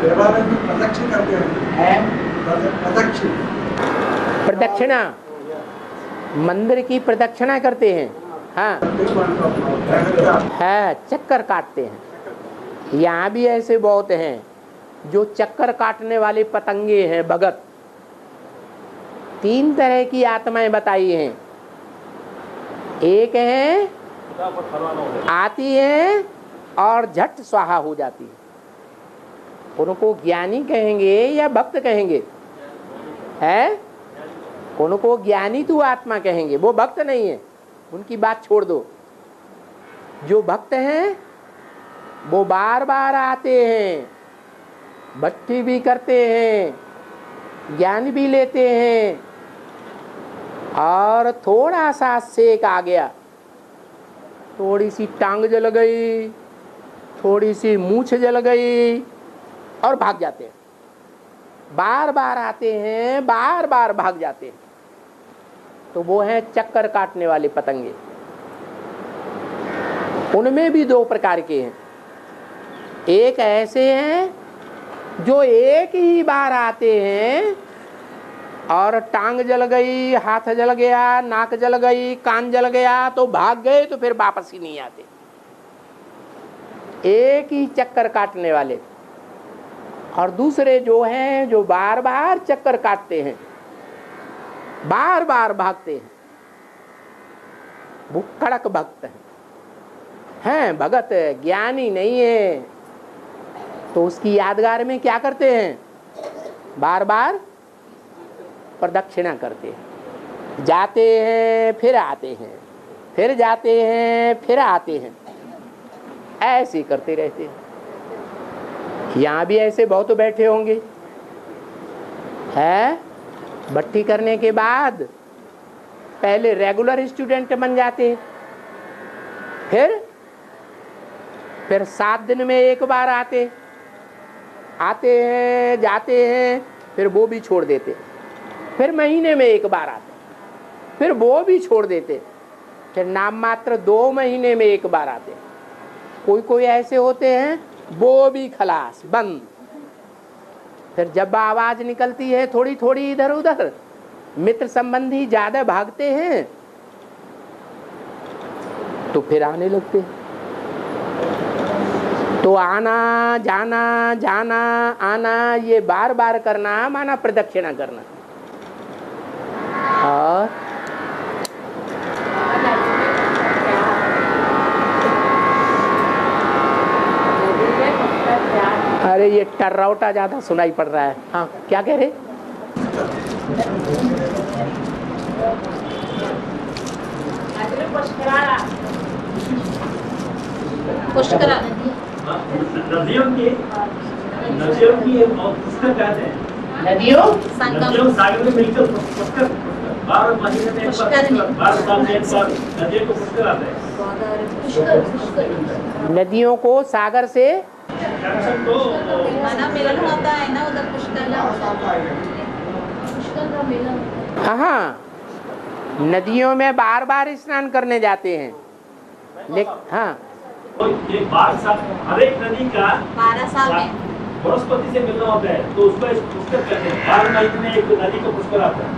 देवालय में प्रदक्षिण करते हैं, प्रदक्षिणा, मंदिर की प्रदक्षिणा करते हैं। हाँ है, चक्कर काटते हैं। यहाँ भी ऐसे बहुत हैं जो चक्कर काटने वाले पतंगे हैं, भगत। 3 तरह की आत्माएं बताई हैं। एक है आती है और झट स्वाहा हो जाती है, उनको ज्ञानी कहेंगे या भक्त कहेंगे? है, उनको ज्ञानी तू आत्मा कहेंगे, वो भक्त नहीं है, उनकी बात छोड़ दो। जो भक्त हैं वो बार बार आते हैं, भक्ति भी करते हैं, ज्ञान भी लेते हैं, और थोड़ा सा सेक आ गया, थोड़ी सी टांग जल गई, थोड़ी सी मूछ जल गई, और भाग जाते हैं। बार बार आते हैं, बार बार भाग जाते हैं, तो वो हैं चक्कर काटने वाले पतंगे। उनमें भी 2 प्रकार के हैं। एक ऐसे हैं जो एक ही बार आते हैं और टांग जल गई, हाथ जल गया, नाक जल गई, कान जल गया तो भाग गए, तो फिर वापस ही नहीं आते। एक ही चक्कर काटने वाले। और दूसरे जो हैं जो बार बार चक्कर काटते हैं, बार बार भागते हैं, वो कड़क भक्त हैं, भगत है, ज्ञानी नहीं है। तो उसकी यादगार में क्या करते हैं? बार बार प्रदक्षिणा करते हैं, जाते हैं फिर आते हैं, फिर जाते हैं फिर आते हैं, ऐसे करते रहते हैं। यहाँ भी ऐसे बहुत बैठे होंगे, है? भट्टी करने के बाद पहले रेगुलर स्टूडेंट बन जाते हैं, फिर 7 दिन में एक बार आते हैं, जाते हैं, फिर वो भी छोड़ देते, फिर महीने में एक बार आते, फिर वो भी छोड़ देते, फिर नाम मात्र 2 महीने में एक बार आते। कोई कोई ऐसे होते हैं वो भी खलास, बंद। फिर जब आवाज निकलती है थोड़ी थोड़ी इधर उधर, मित्र संबंधी ज्यादा भागते हैं, तो फिर आने लगते हैं। तो आना जाना, जाना आना, ये बार बार करना माना प्रदक्षिणा करना। और अरे ये टर्राउटा ज्यादा सुनाई पड़ रहा है। हाँ, क्या कह रहे? नदियों की पुष्कर कहते हैं। नदियों सागर में मिलकर पुष्कर, 12 महीने में एक बार, 12 साल में एक बार नदियों को पुष्कर आते हैं। नदियों को सागर से मिलन होता है ना उधर, पुष्कर का हाँ, नदियों में बार बार स्नान करने जाते हैं। लेकिन हाँ, ये 12 साल, हर एक नदी का 12 साल में बृहस्पति से मिलना होता है, तो उसको पुष्कर कहते हैं। 12 महीने में एक नदी को पुष्कर आता है।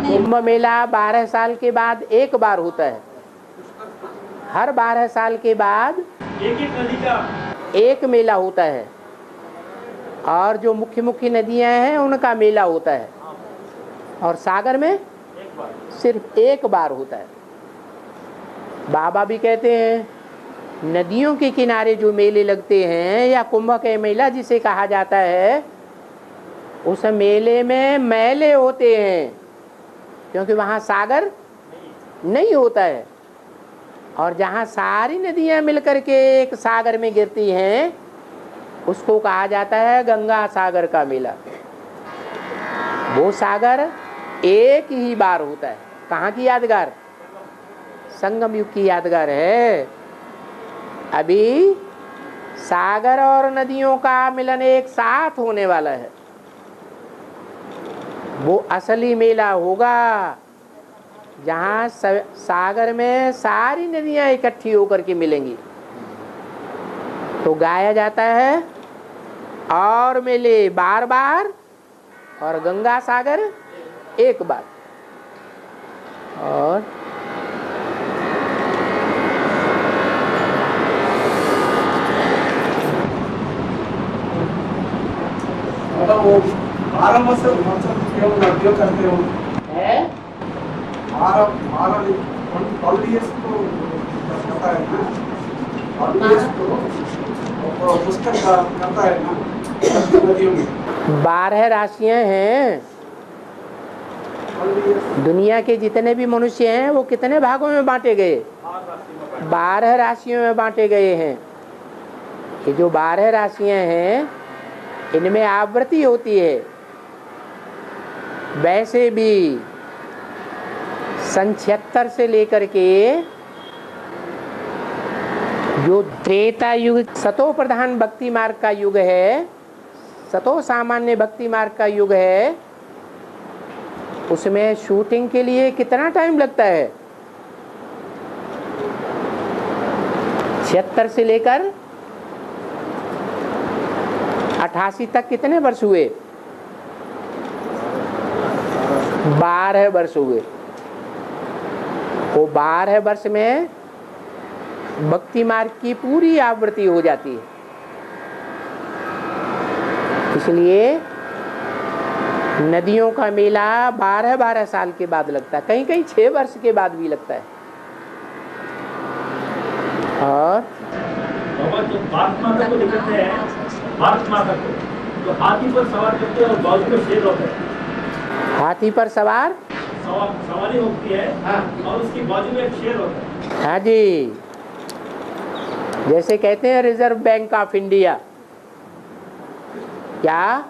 कुंभ मेला 12 साल के बाद एक बार होता है। हर 12 साल के बाद एक नदी का एक मेला होता है, और जो मुख्य मुख्य नदियां हैं उनका मेला होता है, और सागर में सिर्फ एक बार होता है। बाबा भी कहते हैं नदियों के किनारे जो मेले लगते हैं, या कुंभ के मेला जिसे कहा जाता है, उस मेले में मेले होते हैं, क्योंकि वहाँ सागर नहीं होता है। और जहाँ सारी नदियाँ मिलकर के एक सागर में गिरती हैं, उसको कहा जाता है गंगा सागर का मेला। वो सागर एक ही बार होता है। कहाँ की यादगार? संगम युग की यादगार है। अभी सागर और नदियों का मिलन एक साथ होने वाला है। वो असली मेला होगा जहाँ सागर में सारी नदियाँ इकट्ठी होकर के मिलेंगी। तो गाया जाता है और मिले बार बार, और गंगा सागर एक बार। और मतलब वो 12 मतलब क्यों नदियों करते हो है 12 years को करता है ना, 12 years को पुस्तक करता है ना नदियों में। 12 राशियां हैं। दुनिया के जितने भी मनुष्य हैं वो कितने भागों में बांटे गए? 12 राशियों में बांटे गए हैं। ये जो 12 राशियां हैं इनमें आवृत्ति होती है। वैसे भी सन 76 से लेकर के जो त्रेता युग सतो प्रधान भक्ति मार्ग का युग है, सतो सामान्य भक्ति मार्ग का युग है, उसमें शूटिंग के लिए कितना टाइम लगता है? 76 से लेकर 88 तक कितने वर्ष हुए? 12 वर्ष हुए। वो 12 वर्ष में भक्ति मार्ग की पूरी आवृत्ति हो जाती है। इसलिए नदियों का मेला 12-12 साल के बाद लगता है, कहीं कहीं 6 वर्ष के बाद भी लगता है। और जो भारत माता को दिखाते हैं, भारत माता को तो हाथी पर सवार करते हैं और बाजू में शेर होता है। हाथी पर सवार सवारी होती है और उसकी बाजू में एक शेर होता है। हाँ जी, जैसे कहते हैं रिजर्व बैंक ऑफ इंडिया। क्या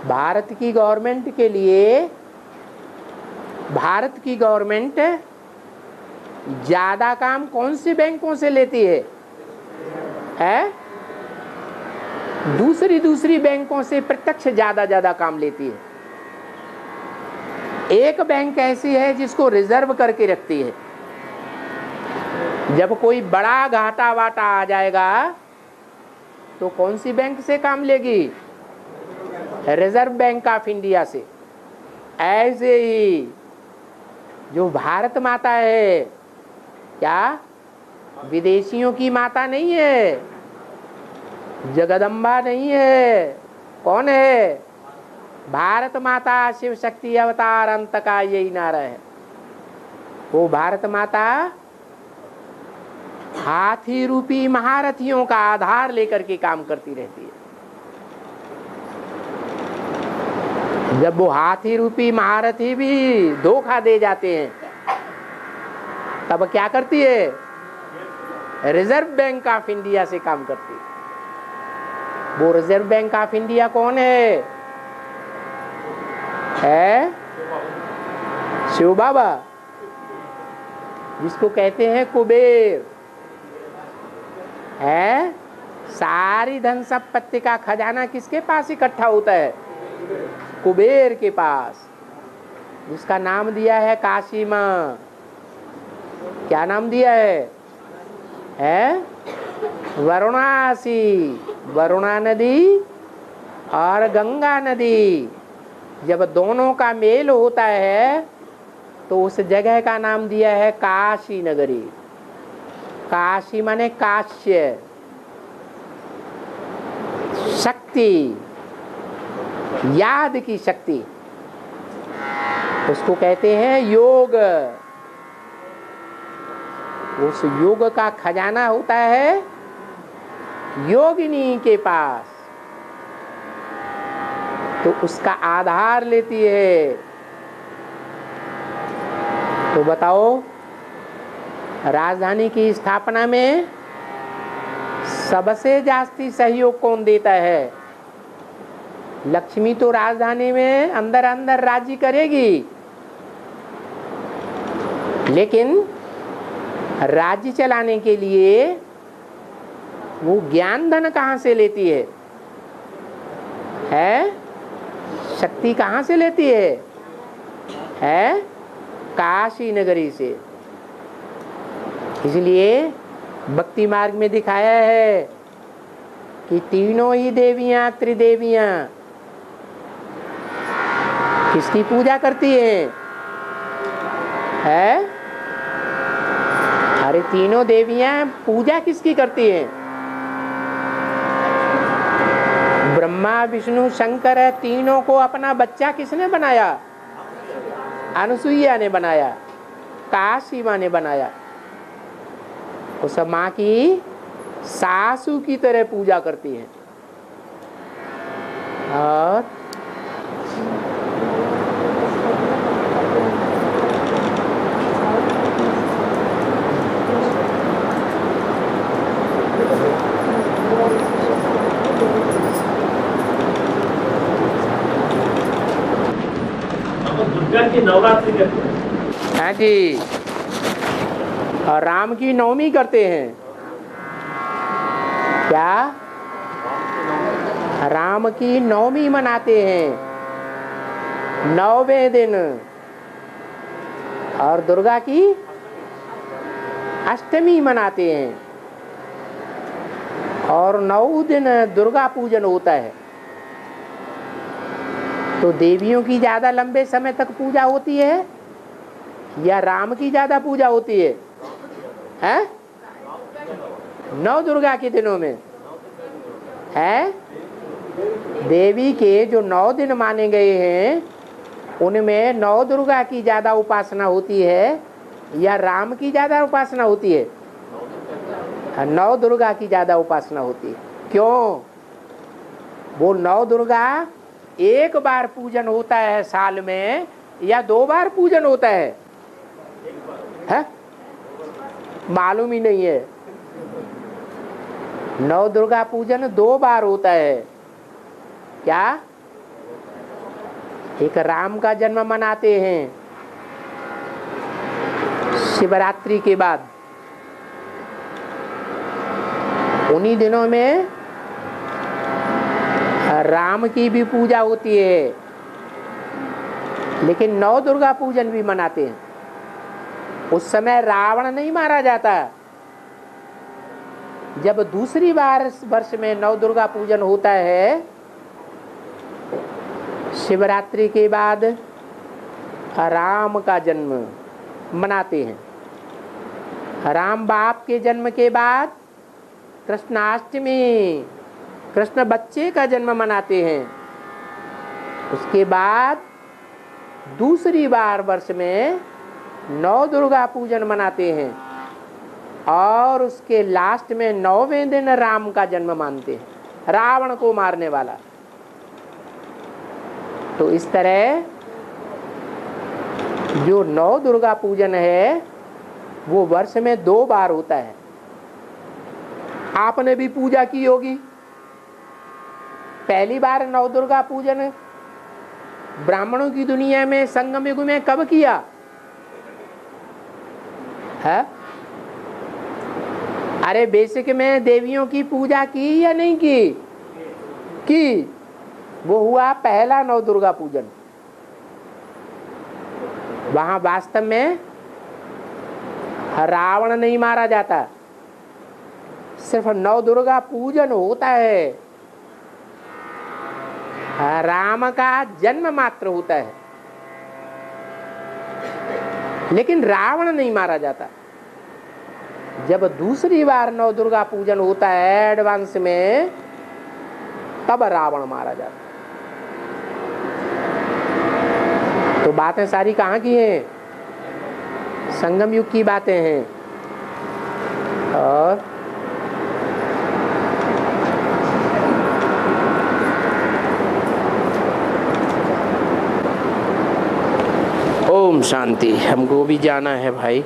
भारत की गवर्नमेंट के लिए, भारत की गवर्नमेंट ज्यादा काम कौन से बैंकों से लेती है? दूसरी बैंकों से प्रत्यक्ष ज्यादा काम लेती है। एक बैंक ऐसी है जिसको रिजर्व करके रखती है। जब कोई बड़ा घाटा वाटा आ जाएगा तो कौन सी बैंक से काम लेगी? रिजर्व बैंक ऑफ इंडिया से। ऐसे ही जो भारत माता है, क्या विदेशियों की माता नहीं है, जगदम्बा नहीं है, कौन है? भारत माता शिव शक्ति अवतार अंत का यही नारा है। वो भारत माता हाथी रूपी महारथियों का आधार लेकर के काम करती रहती है। जब वो हाथी रूपी महारथी भी धोखा दे जाते हैं तब क्या करती है? रिजर्व बैंक ऑफ इंडिया से काम करती है। वो रिजर्व बैंक ऑफ इंडिया कौन है? शिव बाबा, जिसको कहते हैं कुबेर। है सारी धन संपत्ति का खजाना किसके पास इकट्ठा होता है? कुबेर के पास, जिसका नाम दिया है काशी माँ। क्या नाम दिया है? वरुणासी, वरुणा नदी और गंगा नदी जब दोनों का मेल होता है तो उस जगह का नाम दिया है काशी नगरी। काशी माने काश्य, शक्ति, याद की शक्ति, उसको कहते हैं योग। उस योग का खजाना होता है योगिनी के पास, तो उसका आधार लेती है। तो बताओ, राजधानी की स्थापना में सबसे जास्ती सहयोग कौन देता है? लक्ष्मी तो राजधानी में अंदर अंदर राज्य करेगी, लेकिन राज्य चलाने के लिए वो ज्ञान धन कहाँ से लेती है? शक्ति कहाँ से लेती है? काशी नगरी से। इसलिए भक्ति मार्ग में दिखाया है कि तीनों ही देवियां त्रिदेवियां किसकी पूजा करती है? अरे तीनों देवियां पूजा किसकी करती हैं? ब्रह्मा विष्णु शंकर है, तीनों को अपना बच्चा किसने बनाया? अनुसुईया ने बनाया, काशी माँ ने बनाया। उस माँ की सासू की तरह पूजा करती है। और दुर्गा की नवरात्रि करते हैं। हाँ जी, और राम की नवमी करते हैं। क्या? राम की नवमी मनाते हैं 9वें दिन, और दुर्गा की अष्टमी मनाते हैं, और 9 दिन दुर्गा पूजन होता है। तो देवियों की ज्यादा लंबे समय तक पूजा होती है या राम की ज्यादा पूजा होती है? हैं? 9 दुर्गा के दिनों में है। देवी के जो 9 दिन माने गए हैं उनमें 9 दुर्गा की ज्यादा उपासना होती है या राम की ज्यादा उपासना होती है? 9 दुर्गा की ज्यादा उपासना होती है। क्यों? वो 9 दुर्गा एक बार पूजन होता है साल में या 2 बार पूजन होता है? मालूम ही नहीं है। 9 दुर्गा पूजन 2 बार होता है। क्या? एक राम का जन्म मनाते हैं शिवरात्रि के बाद, उन्हीं दिनों में राम की भी पूजा होती है, लेकिन 9 दुर्गा पूजन भी मनाते हैं। उस समय रावण नहीं मारा जाता। जब दूसरी बार वर्ष में 9 दुर्गा पूजन होता है शिवरात्रि के बाद, राम का जन्म मनाते हैं। राम बाप के जन्म के बाद कृष्णाष्टमी, कृष्ण बच्चे का जन्म मनाते हैं। उसके बाद दूसरी बार वर्ष में 9 दुर्गा पूजन मनाते हैं, और उसके लास्ट में 9वें दिन राम का जन्म मानते हैं, रावण को मारने वाला। तो इस तरह जो 9 दुर्गा पूजन है वो वर्ष में 2 बार होता है। आपने भी पूजा की होगी। पहली बार 9 दुर्गा पूजन ब्राह्मणों की दुनिया में संगम युग में कब किया है? अरे बेसिक में देवियों की पूजा की या नहीं की? वो हुआ पहला 9 दुर्गा पूजन। वहां वास्तव में रावण नहीं मारा जाता, सिर्फ 9 दुर्गा पूजन होता है। राम का जन्म मात्र होता है, लेकिन रावण नहीं मारा जाता। जब दूसरी बार 9 दुर्गा पूजन होता है एडवांस में, तब रावण मारा जाता। तो बातें सारी कहाँ की हैं? संगम युग की बातें हैं। और ओम शांति। हमको भी जाना है भाई।